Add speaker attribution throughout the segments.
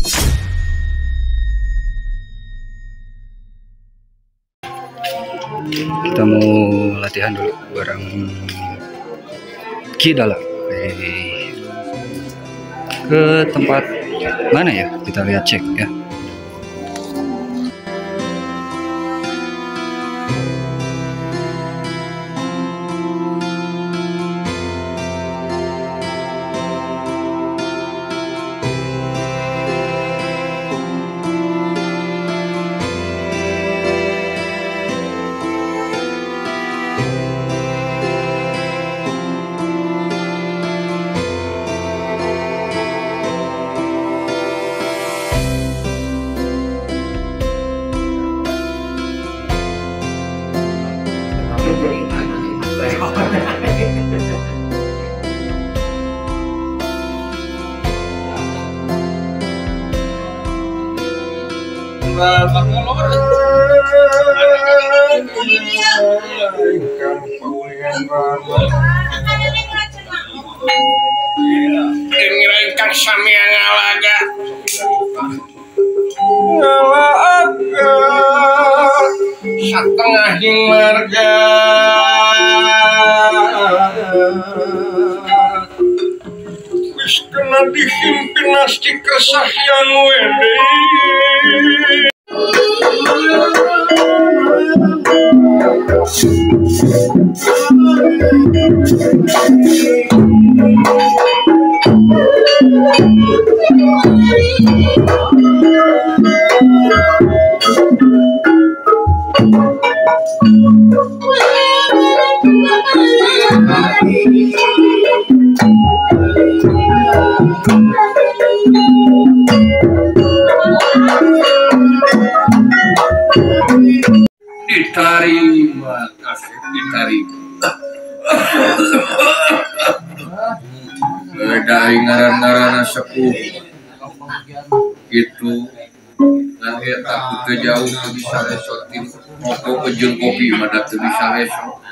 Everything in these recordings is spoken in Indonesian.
Speaker 1: Kita mau latihan dulu bareng Kidala. Ke tempat mana ya? Kita lihat cek ya.
Speaker 2: Ingin samia ngalaga setengah hing marga wis kena dihimpin nasti kesahyan wede. Diterima, kasih diterima. Dari ngaran-ngaran sepuh gitu. Nanti takut ke jauh bisa lesotin rokok ke jeung kopi mah teu bisa lesot.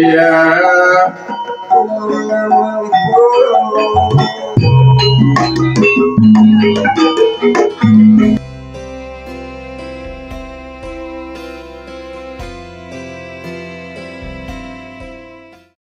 Speaker 2: Yeah.